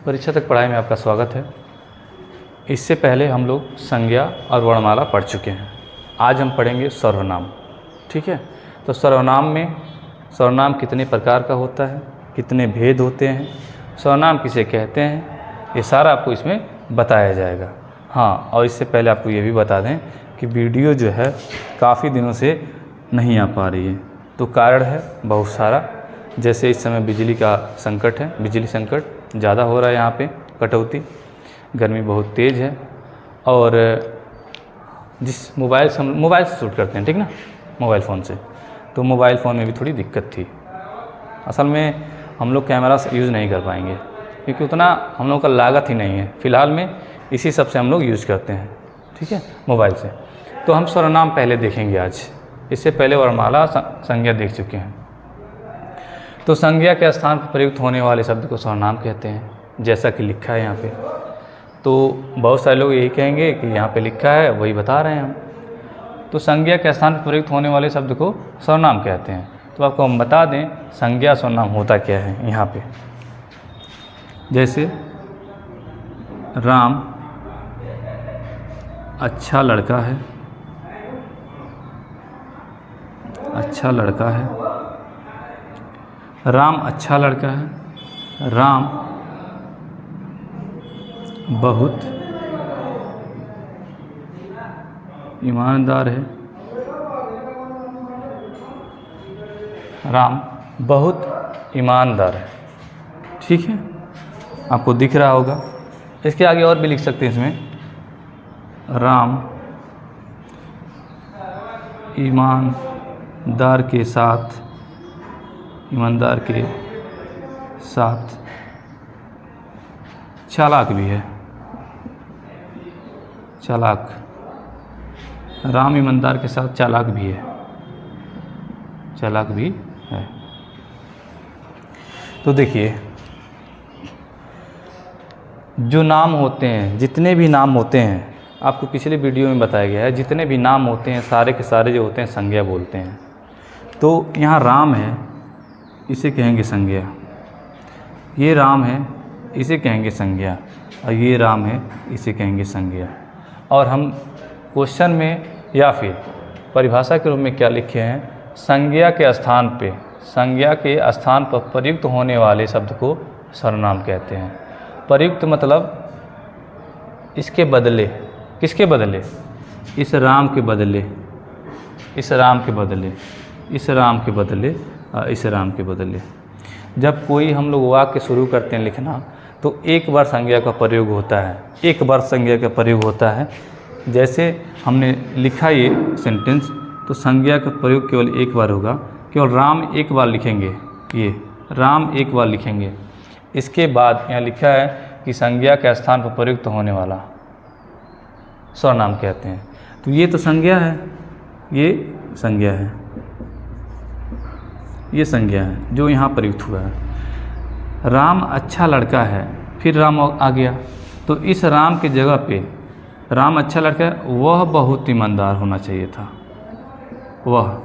परीक्षा तक पढ़ाई में आपका स्वागत है। इससे पहले हम लोग संज्ञा और वर्णमाला पढ़ चुके हैं। आज हम पढ़ेंगे सर्वनाम। ठीक है, तो सर्वनाम में सर्वनाम कितने प्रकार का होता है, कितने भेद होते हैं, सर्वनाम किसे कहते हैं, ये सारा आपको इसमें बताया जाएगा। हाँ, और इससे पहले आपको ये भी बता दें कि वीडियो जो है काफ़ी दिनों से नहीं आ पा रही है। तो कारण है बहुत सारा, जैसे इस समय बिजली का संकट है, बिजली संकट ज़्यादा हो रहा है, यहाँ पे कटौती, गर्मी बहुत तेज़ है। और जिस मोबाइल से शूट करते हैं, ठीक ना, मोबाइल फ़ोन से, तो मोबाइल फ़ोन में भी थोड़ी दिक्कत थी। असल में हम लोग कैमरा यूज़ नहीं कर पाएंगे क्योंकि उतना हम लोग का लागत ही नहीं है। फ़िलहाल में इसी सब से हम लोग यूज़ करते हैं, ठीक है, मोबाइल से। तो हम सर्वनाम पहले देखेंगे आज। इससे पहले वर्णमाला संज्ञा देख चुके हैं। तो संज्ञा के स्थान पर प्रयुक्त होने वाले शब्द को सर्वनाम कहते हैं, जैसा कि लिखा है यहाँ पे। तो बहुत सारे लोग यही कहेंगे कि यहाँ पे लिखा है, वही बता रहे हैं हम। तो संज्ञा के स्थान पर प्रयुक्त होने वाले शब्द को सर्वनाम कहते हैं। तो आपको हम बता दें संज्ञा सर्वनाम होता क्या है यहाँ पे। जैसे राम अच्छा लड़का है, अच्छा लड़का है। राम अच्छा लड़का है। राम बहुत ईमानदार है। राम बहुत ईमानदार है। ठीक है, आपको दिख रहा होगा। इसके आगे और भी लिख सकते हैं इसमें, राम ईमानदार के साथ चालाक भी है। चालाक, राम ईमानदार के साथ चालाक भी है, चालाक भी है। तो देखिए, जो नाम होते हैं, जितने भी नाम होते हैं, आपको पिछले वीडियो में बताया गया है, जितने भी नाम होते हैं सारे के सारे जो होते हैं संज्ञा बोलते हैं। तो यहाँ राम है, इसे कहेंगे संज्ञा। ये राम है, इसे कहेंगे संज्ञा। और ये राम है, इसे कहेंगे संज्ञा। और हम क्वेश्चन में या फिर परिभाषा के रूप में क्या लिखे हैं, संज्ञा के स्थान पर प्रयुक्त होने वाले शब्द को सर्वनाम कहते हैं। प्रयुक्त मतलब इसके बदले, किसके बदले, इस राम के बदले, इस राम के बदले, इस राम के बदले, इस राम के बदले। जब कोई हम लोग वाक्य शुरू करते हैं लिखना, तो एक बार संज्ञा का प्रयोग होता है, एक बार संज्ञा का प्रयोग होता है। जैसे हमने लिखा ये सेंटेंस, तो संज्ञा का प्रयोग केवल एक बार होगा। केवल राम एक बार लिखेंगे, ये राम एक बार लिखेंगे। इसके बाद यहाँ लिखा है कि संज्ञा के स्थान पर प्रयुक्त होने वाला सर्वनाम कहते हैं। तो ये तो संज्ञा है, ये संज्ञा है, ये संज्ञा है जो यहाँ प्रयुक्त हुआ है। राम अच्छा लड़का है, फिर राम आ गया, तो इस राम के जगह पे राम अच्छा लड़का है, वह बहुत ईमानदार होना चाहिए था। वह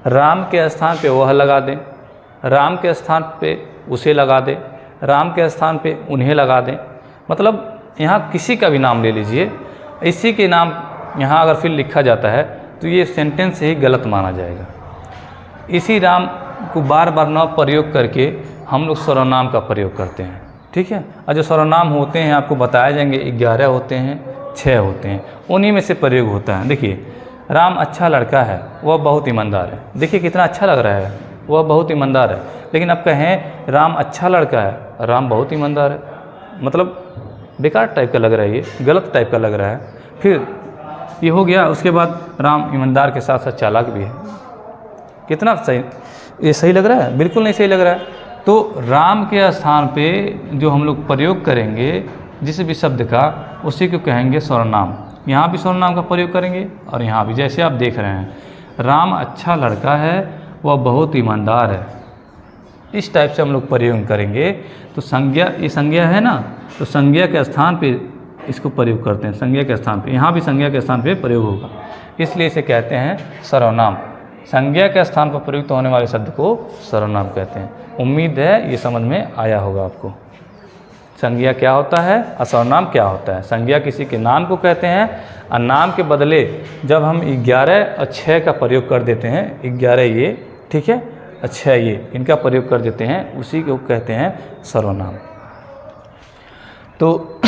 राम के स्थान पे वह लगा दें, राम के स्थान पे उसे लगा दें, राम के स्थान पे उन्हें लगा दें। मतलब यहाँ किसी का भी नाम ले लीजिए, इसी के नाम यहाँ अगर फिर लिखा जाता है तो ये सेंटेंस ही गलत माना जाएगा। इसी राम को बार बार न प्रयोग करके हम लोग सर्वनाम का प्रयोग करते हैं। ठीक है, और जो सर्वनाम होते हैं आपको बताए जाएंगे, 11 होते हैं, 6 होते हैं, उन्हीं में से प्रयोग होता है। देखिए, राम अच्छा लड़का है, वह बहुत ईमानदार है। देखिए कितना अच्छा लग रहा है, वह बहुत ईमानदार है। लेकिन अब कहें राम अच्छा लड़का है, राम बहुत ईमानदार है, मतलब बेकार टाइप का लग रहा है, ये गलत टाइप का लग रहा है। फिर ये हो गया, उसके बाद राम ईमानदार के साथ साथ चालाक भी है। कितना सही, ये सही लग रहा है? बिल्कुल नहीं सही लग रहा है। तो राम के स्थान पे जो हम लोग प्रयोग करेंगे जिस भी शब्द का, उसी को कहेंगे सर्वनाम। यहाँ भी सर्वनाम का प्रयोग करेंगे और यहाँ भी, जैसे आप देख रहे हैं, राम अच्छा लड़का है, वह बहुत ईमानदार है। इस टाइप से हम लोग प्रयोग करेंगे। तो संज्ञा, ये संज्ञा है ना, तो संज्ञा के स्थान पे इसको प्रयोग करते हैं, संज्ञा के स्थान पे। यहाँ भी संज्ञा के स्थान पे प्रयोग होगा, इसलिए इसे कहते हैं सर्वनाम। संज्ञा के स्थान पर प्रयुक्त होने वाले शब्द को सर्वनाम कहते हैं। उम्मीद है ये समझ में आया होगा आपको। संज्ञा क्या होता है और सर्वनाम क्या होता है। संज्ञा किसी के नाम को कहते हैं और नाम के बदले जब हम 11 और 6 का प्रयोग कर देते हैं, 11 ये, ठीक है, और 6 ये, इनका प्रयोग कर देते हैं, उसी को कहते हैं सर्वनाम। तो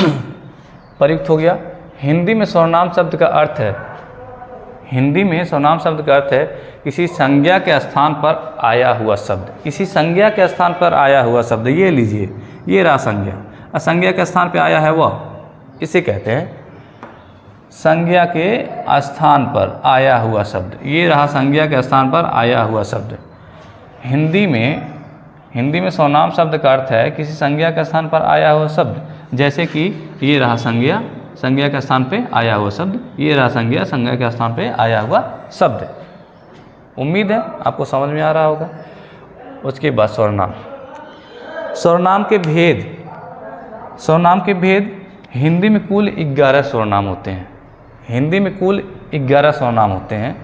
प्रयुक्त हो गया। हिंदी में सर्वनाम शब्द का अर्थ है, हिंदी में सर्वनाम शब्द का अर्थ है किसी संज्ञा के स्थान पर आया हुआ शब्द। किसी संज्ञा के स्थान पर आया हुआ शब्द, ये लीजिए, ये रहा संज्ञा, और संज्ञा के स्थान पर आया है वह, इसे कहते हैं संज्ञा के स्थान पर आया हुआ शब्द। ये रहा संज्ञा के स्थान पर आया हुआ शब्द। हिंदी में सर्वनाम शब्द का अर्थ है किसी संज्ञा के स्थान पर आया हुआ शब्द। जैसे कि ये रहा संज्ञा, संज्ञा के स्थान पे आया हुआ शब्द, ये रहा संज्ञा, संज्ञा के स्थान पे आया हुआ शब्द। उम्मीद है आपको समझ में आ रहा होगा। उसके बाद सर्वनाम। सर्वनाम के भेद। सर्वनाम के भेद। हिंदी में कुल 11 सर्वनाम होते हैं। हिंदी में कुल 11 सर्वनाम होते हैं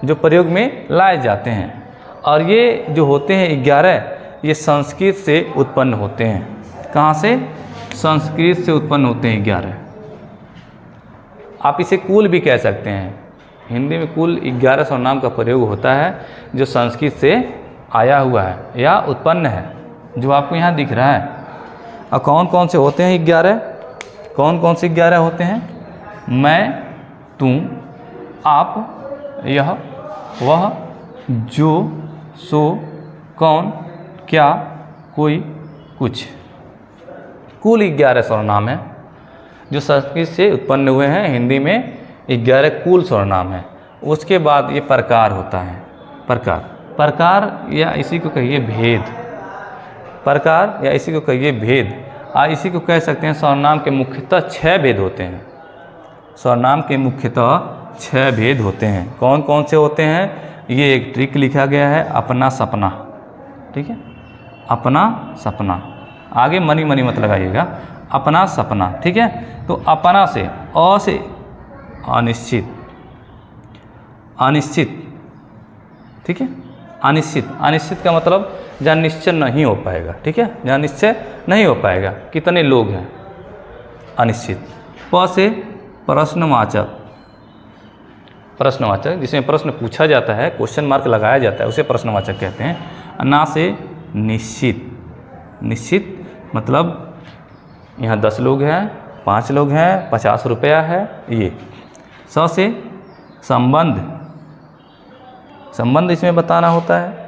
जो प्रयोग में लाए जाते हैं, और ये जो होते हैं 11, ये संस्कृत से उत्पन्न होते हैं। कहाँ से? संस्कृत से उत्पन्न होते हैं 11। आप इसे कुल भी कह सकते हैं। हिंदी में कुल 11 सर्वनाम का प्रयोग होता है जो संस्कृत से आया हुआ है या उत्पन्न है, जो आपको यहाँ दिख रहा है। और कौन कौन से होते हैं 11? कौन कौन से 11 होते हैं? मैं, तुम, आप, यह, वह, जो, सो, कौन, क्या, कोई, कुछ। कुल 11 सर्वनाम हैं जो संस्कृत से उत्पन्न हुए हैं। हिंदी में 11 कुल सर्वनाम हैं। उसके बाद ये प्रकार होता है। प्रकार या इसी को कहिए भेद। प्रकार या इसी को कहिए भेद। इसी को कह सकते हैं सर्वनाम के मुख्यतः 6 भेद होते हैं। सर्वनाम के मुख्यतः 6 भेद होते हैं। कौन कौन से होते हैं? ये एक ट्रिक लिखा गया है, अपना सपना। ठीक है, अपना सपना। आगे मनी मत लगाइएगा, अपना सपना। ठीक है, तो अपना से, अ से अनिश्चित, अनिश्चित। ठीक है, अनिश्चित। अनिश्चित का मतलब जहाँ निश्चय नहीं हो पाएगा। ठीक है, जहाँ निश्चय नहीं हो पाएगा। कितने लोग हैं? अनिश्चित। प से प्रश्नवाचक। प्रश्नवाचक जिसमें प्रश्न पूछा जाता है, क्वेश्चन मार्क लगाया जाता है, उसे प्रश्नवाचक कहते हैं। ना से निश्चित। निश्चित मतलब यहाँ 10 लोग हैं, 5 लोग हैं, 50 रुपया है, ये। स से संबंध। संबंध इसमें बताना होता है।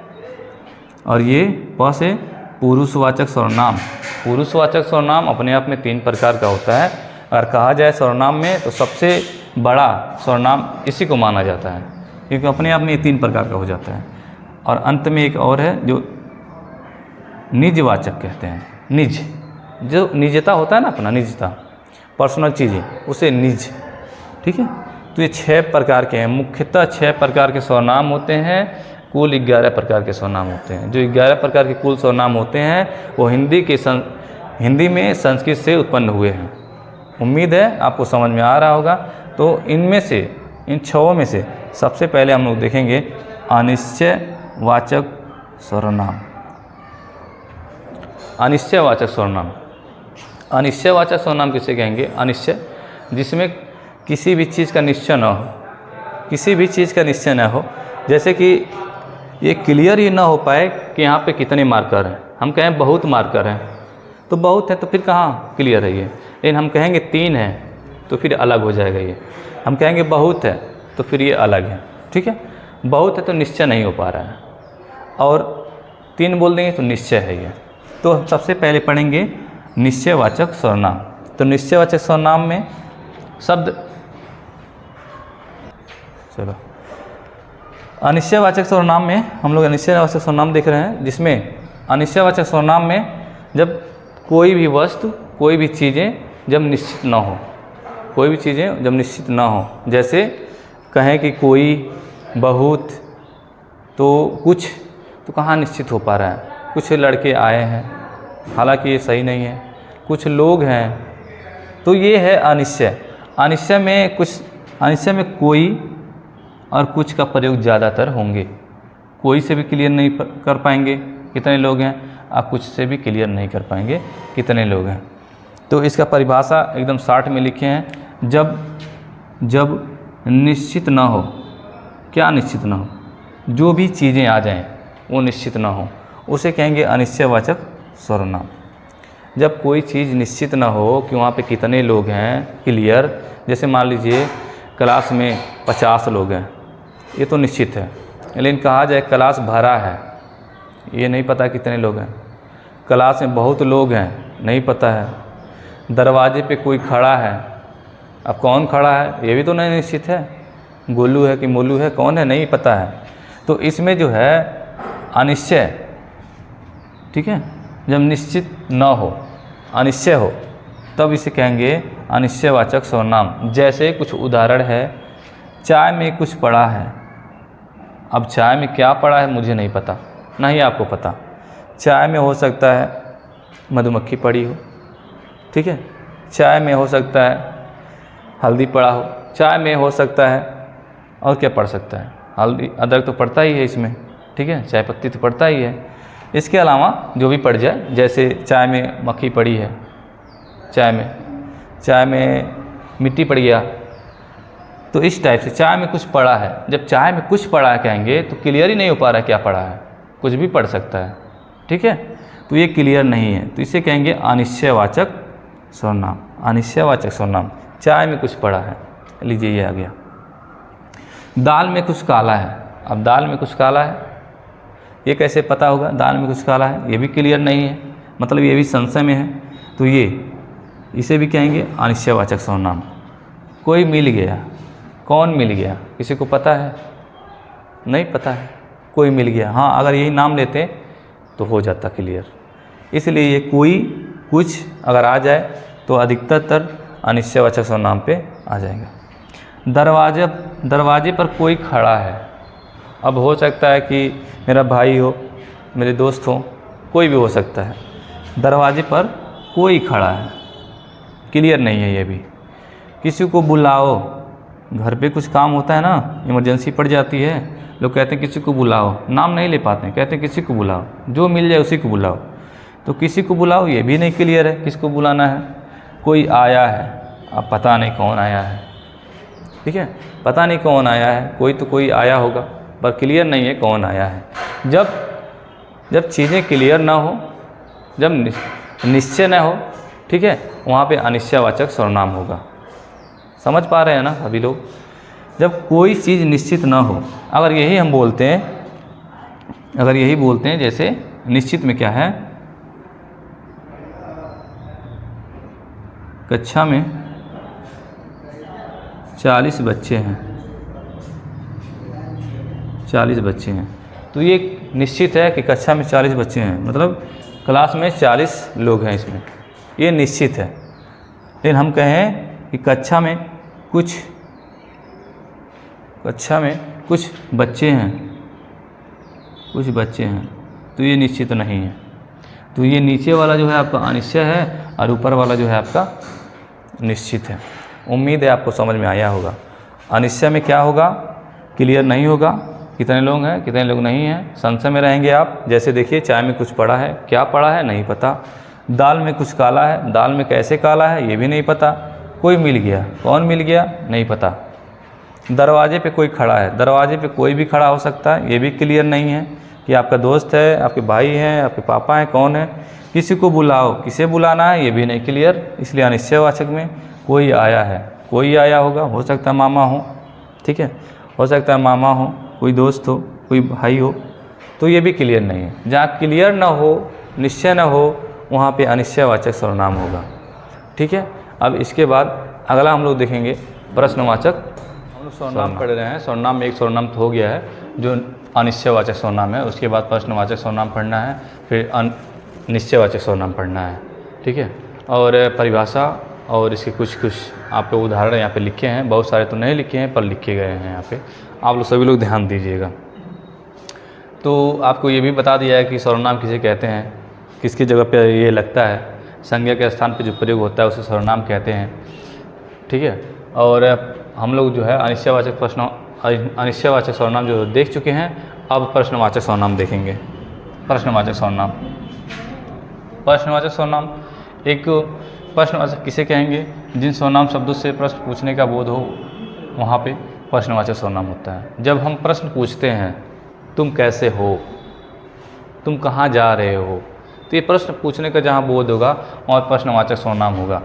और ये प से पुरुषवाचक सर्वनाम। पुरुषवाचक सर्वनाम अपने आप में 3 प्रकार का होता है। अगर कहा जाए सर्वनाम में तो सबसे बड़ा सर्वनाम इसी को माना जाता है, क्योंकि अपने आप में ये 3 प्रकार का हो जाता है। और अंत में एक और है जो निजवाचक कहते हैं। निज, जो निजता होता है ना, अपना निजता, पर्सनल चीज़ें, उसे निज। ठीक है, तो ये 6 प्रकार के हैं। मुख्यतः 6 प्रकार के सर्वनाम होते हैं। कुल 11 प्रकार के सर्वनाम होते हैं। जो 11 प्रकार के कुल सर्वनाम होते हैं वो हिंदी में संस्कृत से उत्पन्न हुए हैं। उम्मीद है आपको समझ में आ रहा होगा। तो इनमें से, इन 6 में से सबसे पहले हम लोग देखेंगे अनिश्चयवाचक सर्वनाम। अनिश्चयवाचक सर्वनाम। अनिश्चयवाचक सर्वनाम किसे कहेंगे? अनिश्चय, जिसमें किसी भी चीज़ का निश्चय न हो। किसी भी चीज़ का निश्चय न हो। जैसे कि ये क्लियर ही ना हो पाए कि यहाँ पे कितने मार्कर हैं। हम कहें बहुत मार्कर हैं, तो बहुत है तो फिर कहाँ क्लियर है ये। लेकिन हम कहेंगे 3 है तो फिर अलग हो जाएगा ये। हम कहेंगे बहुत है तो फिर ये अलग है। ठीक है, बहुत है तो निश्चय नहीं हो पा रहा है, और 3 बोल देंगे तो निश्चय है ये। तो हम सबसे पहले पढ़ेंगे निश्चयवाचक सर्वनाम। तो निश्चयवाचक सर्वनाम में शब्द, चलो अनिश्चयवाचक सर्वनाम में हम लोग अनिश्चयवाचक सर्वनाम देख रहे हैं, जिसमें अनिश्चयवाचक सर्वनाम में जब कोई भी वस्तु, कोई भी चीज़ें जब निश्चित ना हो, कोई भी चीज़ें जब निश्चित ना हो, जैसे कहें कि कोई, बहुत, तो कुछ, तो कहाँ निश्चित हो पा रहा है। कुछ लड़के आए हैं, हालांकि ये सही नहीं है। कुछ लोग हैं, तो ये है अनिश्चय। अनिश्चय में कोई और कुछ का प्रयोग ज़्यादातर होंगे। कोई से भी क्लियर नहीं कर पाएंगे कितने लोग हैं, आप कुछ से भी क्लियर नहीं कर पाएंगे कितने लोग हैं। तो इसका परिभाषा एकदम शॉर्ट में लिखे हैं, जब निश्चित ना हो, क्या निश्चित ना हो, जो भी चीज़ें आ जाएं वो निश्चित ना हो, उसे कहेंगे अनिश्चयवाचक सर्वनाम। जब कोई चीज़ निश्चित ना हो कि वहाँ पे कितने लोग हैं क्लियर, जैसे मान लीजिए क्लास में 50 लोग हैं, ये तो निश्चित है, लेकिन कहा जाए क्लास भरा है, ये नहीं पता कितने लोग हैं। क्लास में बहुत लोग हैं, नहीं पता है। दरवाजे पे कोई खड़ा है, अब कौन खड़ा है ये भी तो नहीं निश्चित है, गोलू है कि मोलू है, कौन है नहीं पता है। तो इसमें जो है अनिश्चय, ठीक है, जब निश्चित न हो, अनिश्चय हो, तब इसे कहेंगे अनिश्चयवाचक सर्वनाम। जैसे कुछ उदाहरण है, चाय में कुछ पड़ा है। अब चाय में क्या पड़ा है मुझे नहीं पता, नहीं आपको पता। चाय में हो सकता है मधुमक्खी पड़ी हो, ठीक है, चाय में हो सकता है हल्दी पड़ा हो, चाय में हो सकता है और क्या पड़ सकता है, हल्दी अदरक तो पड़ता ही है इसमें, ठीक है, चाय पत्ती तो पड़ता ही है। इसके अलावा जो भी पड़ जाए, जैसे चाय में मक्खी पड़ी है, चाय में मिट्टी पड़ गया, तो इस टाइप से चाय में कुछ पड़ा है। जब चाय में कुछ पड़ा है कहेंगे तो क्लियर ही नहीं हो पा रहा है क्या पड़ा है, कुछ भी पड़ सकता है, ठीक है, तो ये क्लियर नहीं है, तो इसे कहेंगे अनिश्चयवाचक सर्वनाम। अनिश्चयवाचक सर्वनाम, चाय में कुछ पड़ा है, लीजिए ये आ गया। दाल में कुछ काला है। अब दाल में कुछ काला है, ये कैसे पता होगा दाल में कुछ काला है, ये भी क्लियर नहीं है, मतलब ये भी संशय में है, तो इसे भी कहेंगे अनिश्चयवाचक सर्वनाम। कोई मिल गया, कौन मिल गया, किसी को पता है, नहीं पता है, कोई मिल गया। हाँ, अगर यही नाम लेते तो हो जाता क्लियर, इसलिए ये कोई कुछ अगर आ जाए तो अधिकतर अनिश्चयवाचक सर्वनाम पे आ जाएगा। दरवाजे पर कोई खड़ा है। अब हो सकता है कि मेरा भाई हो, मेरे दोस्त हो, कोई भी हो सकता है। दरवाजे पर कोई खड़ा है, क्लियर नहीं है ये भी। किसी को बुलाओ, घर पे कुछ काम होता है ना, इमरजेंसी पड़ जाती है, लोग कहते हैं किसी को बुलाओ, नाम नहीं ले पाते हैं, कहते हैं किसी को बुलाओ, जो मिल जाए उसी को बुलाओ। तो किसी को बुलाओ ये भी नहीं क्लियर है, किसको बुलाना है। कोई आया है, अब पता नहीं कौन आया है, ठीक है, पता नहीं कौन आया है, कोई आया होगा पर क्लियर नहीं है कौन आया है। जब चीज़ें क्लियर ना हो, जब निश्चय ना हो, ठीक है, वहाँ पे अनिश्चयवाचक सर्वनाम होगा। समझ पा रहे हैं ना अभी लोग। जब कोई चीज़ निश्चित ना हो, अगर यही हम बोलते हैं, जैसे निश्चित में क्या है, कक्षा में 40 बच्चे हैं, 40 बच्चे हैं, तो ये निश्चित है कि कक्षा में 40 बच्चे हैं, मतलब क्लास में 40 लोग हैं, इसमें ये निश्चित है। लेकिन हम कहें कि कक्षा में कुछ बच्चे हैं, तो ये निश्चित नहीं है। तो ये नीचे वाला जो है आपका अनिश्चय है और ऊपर वाला जो है आपका निश्चित है। उम्मीद है आपको समझ में आया होगा। अनिश्चय में क्या होगा, क्लियर नहीं होगा, कितने लोग हैं कितने लोग नहीं हैं, संशय में रहेंगे आप। जैसे देखिए चाय में कुछ पड़ा है, क्या पड़ा है नहीं पता। दाल में कुछ काला है, दाल में कैसे काला है ये भी नहीं पता। कोई मिल गया, कौन मिल गया नहीं पता। दरवाजे पे कोई खड़ा है, दरवाजे पे कोई भी खड़ा हो सकता है, ये भी क्लियर नहीं है कि आपका दोस्त है, आपके भाई हैं, आपके पापा हैं, कौन है। किसी को बुलाओ, किसे बुलाना है ये भी नहीं क्लियर, इसलिए अनिश्चयवाचक में कोई आया है, कोई आया होगा, हो सकता है मामा हो, ठीक है, हो सकता है मामा हो, कोई दोस्त हो, कोई भाई हो, तो ये भी क्लियर नहीं है। जहाँ क्लियर ना हो, निश्चय ना हो, वहाँ पे अनिश्चयवाचक सर्वनाम होगा, ठीक है। अब इसके बाद अगला हम लोग देखेंगे प्रश्नवाचक। हम लोग सर्वनाम पढ़ रहे हैं, सर्वनाम में एक सर्वनाम तो हो गया है जो अनिश्चयवाचक सर्वनाम है, उसके बाद प्रश्नवाचक सर्वनाम पढ़ना है, फिर निश्चयवाचक सर्वनाम पढ़ना है, ठीक है। और परिभाषा और इसके कुछ आप लोग उदाहरण यहाँ पे लिखे हैं, बहुत सारे तो नहीं लिखे हैं पर लिखे गए हैं यहाँ पे, आप लोग सभी लोग ध्यान दीजिएगा। तो आपको ये भी बता दिया है कि सर्वनाम किसे कहते हैं, किसकी जगह पे ये लगता है, संज्ञा के स्थान पे जो प्रयोग होता है उसे सर्वनाम कहते हैं, ठीक है। और हम लोग जो है अनिश्चयवाचक सर्वनाम जो देख चुके हैं, अब प्रश्नवाचक सर्वनाम देखेंगे। प्रश्नवाचक सर्वनाम, प्रश्नवाचक सर्वनाम एक प्रश्नवाचक किसे कहेंगे? जिन सर्वनाम शब्दों से प्रश्न पूछने का बोध हो, वहाँ पे प्रश्नवाचक सर्वनाम होता है। जब हम प्रश्न पूछते हैं तुम कैसे हो, तुम कहाँ जा रहे हो, तो ये प्रश्न पूछने का जहाँ बोध होगा वहाँ प्रश्नवाचक सर्वनाम होगा।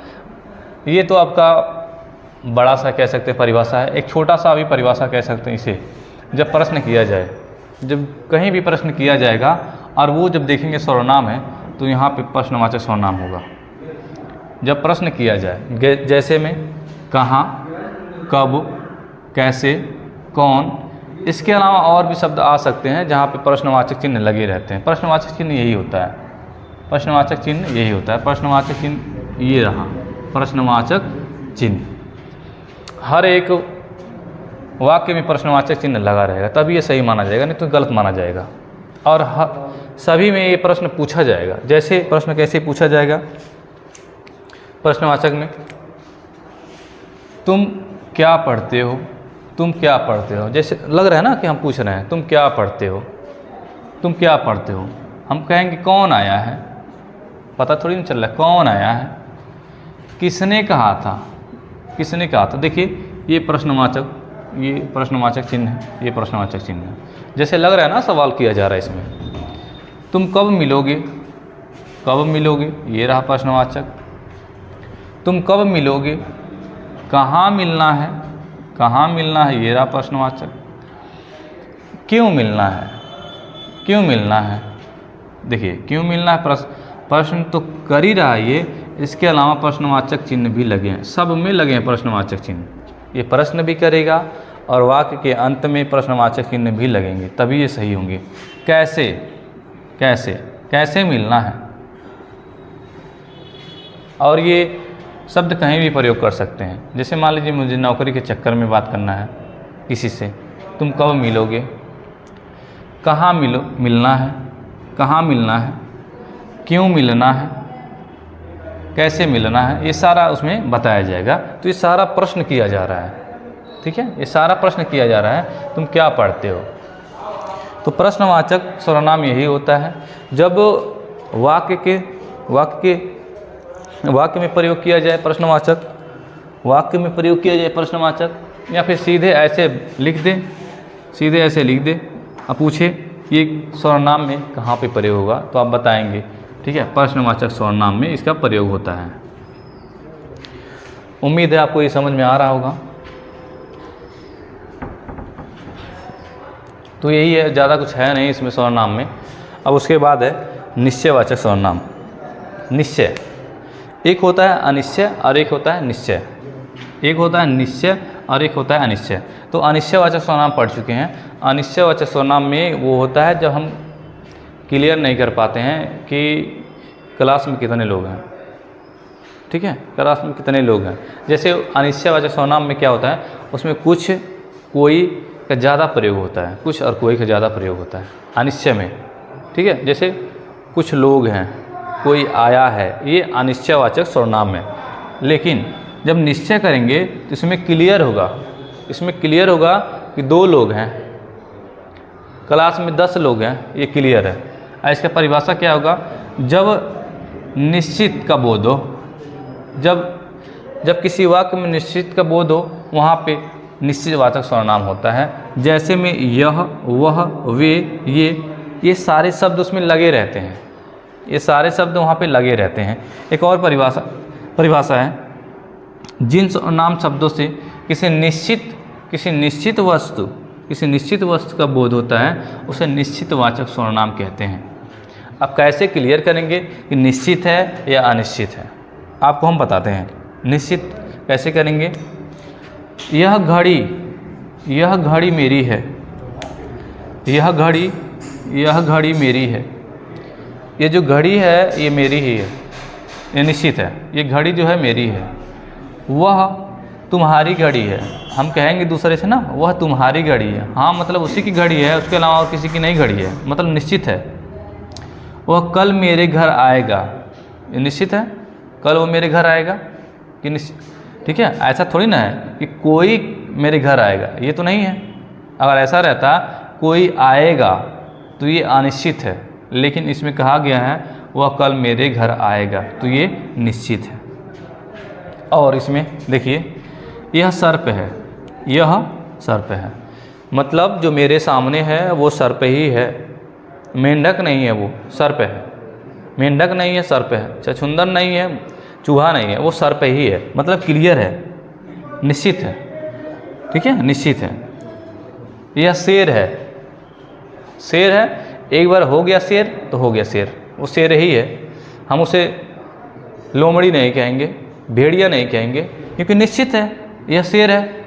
ये तो आपका बड़ा सा कह सकते हैं परिभाषा है। एक छोटा सा भी परिभाषा कह सकते हैं इसे। जब प्रश्न किया जाए, जब कहीं भी प्रश्न किया जाएगा और वो जब देखेंगे सर्वनाम है तो यहाँ पे प्रश्नवाचक सर्वनाम होगा। जब प्रश्न किया जाए, जैसे में कहाँ, कब, कैसे, कौन, इसके अलावा और भी शब्द आ सकते हैं जहाँ पे प्रश्नवाचक चिन्ह लगे रहते हैं। प्रश्नवाचक चिन्ह यही होता है, प्रश्नवाचक चिन्ह यही होता है। प्रश्नवाचक चिन्ह ये रहा, प्रश्नवाचक चिन्ह। हर एक वाक्य में प्रश्नवाचक चिन्ह लगा रहेगा, तभी ये सही माना जाएगा, नहीं तो गलत माना जाएगा। और सभी में ये प्रश्न पूछा जाएगा। जैसे प्रश्न कैसे पूछा जाएगा? प्रश्नवाचक में तुम क्या पढ़ते हो, तुम क्या पढ़ते हो। जैसे लग रहा है ना कि हम पूछ रहे हैं तुम क्या पढ़ते हो, तुम क्या पढ़ते हो। हम कहेंगे कौन आया है, पता थोड़ी नहीं चल रहा है कौन आया है, किसने कहा था, किसने कहा था। देखिए ये प्रश्नवाचक, ये प्रश्नवाचक चिन्ह है, ये प्रश्नवाचक चिन्ह है। जैसे लग रहा है ना सवाल किया जा रहा है इसमें। तुम कब मिलोगे, कब मिलोगे, ये रहा प्रश्नवाचक। तुम कब मिलोगे, कहाँ मिलना है, कहाँ मिलना है, ये रहा प्रश्नवाचक। क्यों मिलना है, क्यों मिलना है। देखिए क्यों मिलना है, प्रश्न तो कर ही रहा है ये, इसके अलावा प्रश्नवाचक चिन्ह भी लगे हैं, सब में लगे हैं प्रश्नवाचक चिन्ह। ये प्रश्न भी करेगा और वाक्य के अंत में प्रश्नवाचक चिन्ह भी लगेंगे, तभी ये सही होंगे। कैसे, कैसे, कैसे मिलना है। और ये शब्द कहीं भी प्रयोग कर सकते हैं। जैसे मान लीजिए मुझे नौकरी के चक्कर में बात करना है किसी से, तुम कब मिलोगे, कहाँ मिलना है, कहाँ मिलना है, क्यों मिलना है, कैसे मिलना है, ये सारा उसमें बताया जाएगा। तो ये सारा प्रश्न किया जा रहा है, ठीक है, ये सारा प्रश्न किया जा रहा है तुम क्या पढ़ते हो। तो प्रश्नवाचक सर्वनाम यही होता है जब वाक्य में प्रयोग किया जाए प्रश्नवाचक, वाक्य में प्रयोग किया जाए प्रश्नवाचक, या फिर सीधे ऐसे लिख दे, सीधे ऐसे लिख दे और पूछे ये सर्वनाम में कहाँ पे प्रयोग होगा, तो आप बताएंगे, ठीक है। प्रश्नवाचक सर्वनाम में इसका प्रयोग होता है। उम्मीद है आपको ये समझ में आ रहा होगा। तो यही है, ज़्यादा कुछ है नहीं इसमें सर्वनाम में। अब उसके बाद है निश्चयवाचक सर्वनाम। निश्चय, एक होता है अनिश्चय और एक होता है निश्चय। एक होता है निश्चय और एक होता है अनिश्चय। तो अनिश्चयवाचक सर्वनाम पढ़ चुके हैं। अनिश्चयवाचक सर्वनाम में वो होता है जब हम क्लियर नहीं कर पाते हैं कि क्लास में कितने लोग हैं, ठीक है, क्लास में कितने लोग हैं। जैसे अनिश्चयवाचक सर्वनाम में क्या होता है, उसमें कुछ, कोई का ज़्यादा प्रयोग होता है, कुछ और कोई का ज़्यादा प्रयोग होता है अनिश्चय में, ठीक है। जैसे कुछ लोग हैं, कोई आया है, ये अनिश्चयवाचक सर्वनाम है। लेकिन जब निश्चय करेंगे तो इसमें क्लियर होगा, इसमें क्लियर होगा कि 2 लोग हैं, क्लास में 10 लोग हैं, ये क्लियर है। इसका परिभाषा क्या होगा, जब निश्चित का बोध हो, जब किसी वाक्य में निश्चित का बोध हो वहाँ पे निश्चयवाचक सर्वनाम होता है। जैसे में यह, वह, वे, ये सारे शब्द उसमें लगे रहते हैं, ये सारे शब्द वहाँ पे लगे रहते हैं। एक और परिभाषा है, जिन नाम शब्दों से किसी निश्चित वस्तु का बोध होता है उसे निश्चितवाचक सर्वनाम कहते हैं। अब कैसे क्लियर करेंगे कि निश्चित है या अनिश्चित है, आपको हम बताते हैं। निश्चित कैसे करेंगे, यह घड़ी मेरी है, यह घड़ी मेरी है, ये जो घड़ी है ये मेरी ही है, ये निश्चित है, ये घड़ी जो है मेरी है। वह तुम्हारी घड़ी है, हम कहेंगे दूसरे से ना, वह तुम्हारी घड़ी है, हाँ मतलब उसी की घड़ी है, उसके अलावा और किसी की नहीं घड़ी है, मतलब निश्चित है। वह कल मेरे घर आएगा, ये निश्चित है, कल वो मेरे घर आएगा कि निश्चित, ठीक है। ऐसा थोड़ी ना है कि कोई मेरे घर आएगा, ये तो नहीं है। अगर ऐसा रहता कोई आएगा, तो ये अनिश्चित है, लेकिन इसमें कहा गया है वह कल मेरे घर आएगा, तो ये निश्चित है। और इसमें देखिए यह सर्प है, यह सर्प है, मतलब जो मेरे सामने है वो सर्प ही है, मेंढक नहीं है, वो सर्प है। मेंढक नहीं है, सर्प है। छछूंदर नहीं है, चूहा नहीं है, वो सर्प ही है। मतलब क्लियर है, निश्चित है, ठीक है, निश्चित है। यह शेर है, शेर है, एक बार हो गया शेर तो हो गया शेर, वो शेर ही है। हम उसे लोमड़ी नहीं कहेंगे, भेड़िया नहीं कहेंगे, क्योंकि निश्चित है, यह शेर है।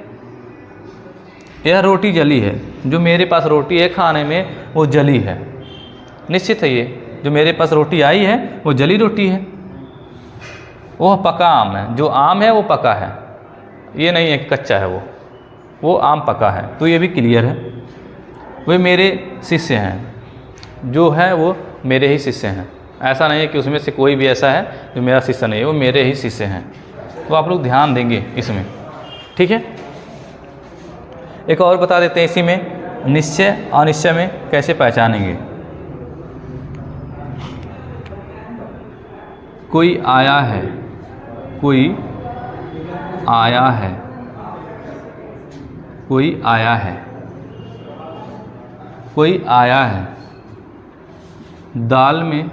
यह रोटी जली है, जो मेरे पास रोटी है खाने में वो जली है, निश्चित है। ये जो मेरे पास रोटी आई है वो जली रोटी है। वह पका आम है, जो आम है वो पका है, ये नहीं है कि कच्चा है, वो आम पका है, तो ये भी क्लियर है। वे मेरे शिष्य हैं, जो है वो मेरे ही शिष्य हैं। ऐसा नहीं है कि उसमें से कोई भी ऐसा है जो मेरा शिष्य नहीं है, वो मेरे ही शिष्य हैं। तो आप लोग ध्यान देंगे इसमें, ठीक है। एक और बता देते हैं इसी में, निश्चय अनिश्चय में कैसे पहचानेंगे। कोई आया है, कोई आया है, कोई आया है, कोई आया है, दाल में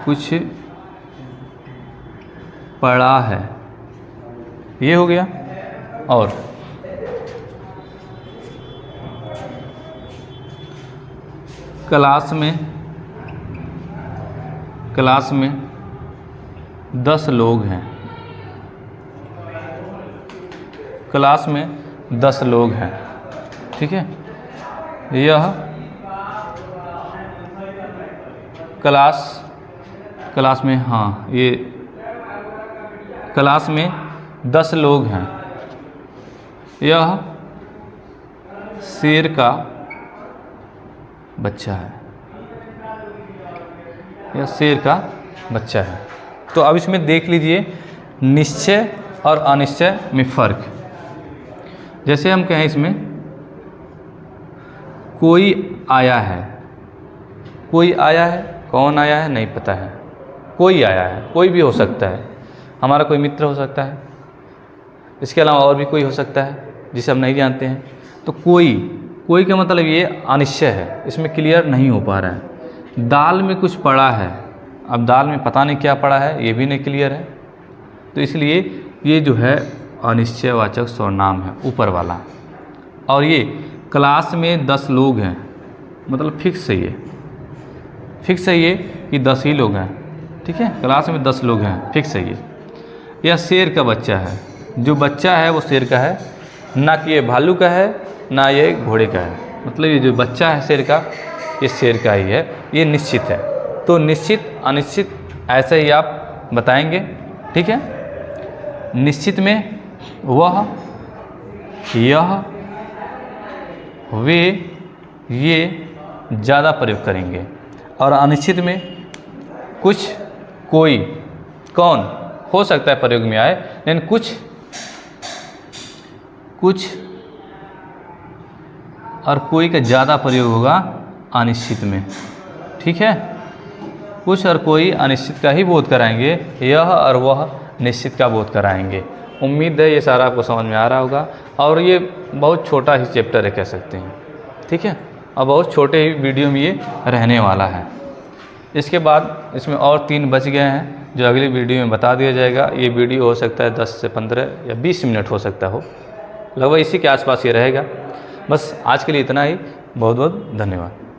कुछ पड़ा है, ये हो गया। और क्लास में 10 लोग हैं, क्लास में 10 लोग हैं, ठीक है। यह क्लास में, हाँ, ये क्लास में 10 लोग हैं। यह शेर का बच्चा है, यह शेर का बच्चा है। तो अब इसमें देख लीजिए निश्चय और अनिश्चय में फ़र्क। जैसे हम कहें इसमें कोई आया है, कोई आया है, कौन आया है नहीं पता है, कोई आया है, कोई भी हो सकता है, हमारा कोई मित्र हो सकता है, इसके अलावा और भी कोई हो सकता है जिसे हम नहीं जानते हैं। तो कोई का मतलब ये अनिश्चय है, इसमें क्लियर नहीं हो पा रहा है। दाल में कुछ पड़ा है, अब दाल में पता नहीं क्या पड़ा है, ये भी नहीं क्लियर है। तो इसलिए ये जो है अनिश्चयवाचक सर्वनाम है ऊपर वाला। और ये क्लास में 10 लोग हैं, मतलब फिक्स है, ये फिक्स है ये कि 10 ही लोग हैं, ठीक है। क्लास में 10 लोग हैं, फिक्स है ये। यह शेर का बच्चा है, जो बच्चा है वो शेर का है, ना कि ये भालू का है, ना ये घोड़े का है। मतलब ये जो बच्चा है शेर का, ये शेर का ही है, ये निश्चित है। तो निश्चित अनिश्चित ऐसे ही आप बताएंगे, ठीक है। निश्चित में वह, यह, वे, ये ज़्यादा प्रयोग करेंगे। और अनिश्चित में कुछ, कोई, कौन हो सकता है प्रयोग में आए, लेकिन कुछ और कोई का ज़्यादा प्रयोग होगा अनिश्चित में, ठीक है। कुछ और कोई अनिश्चित का ही बोध कराएंगे, यह और वह निश्चित का बोध कराएंगे। उम्मीद है ये सारा आपको समझ में आ रहा होगा। और ये बहुत छोटा ही चैप्टर है कह सकते हैं, ठीक है, और बहुत छोटे ही वीडियो में ये रहने वाला है। इसके बाद इसमें और 3 बच गए हैं जो अगली वीडियो में बता दिया जाएगा। ये वीडियो हो सकता है 10 से 15 या 20 मिनट हो सकता हो, लगभग इसी के आसपास ये रहेगा। बस आज के लिए इतना ही, बहुत बहुत धन्यवाद।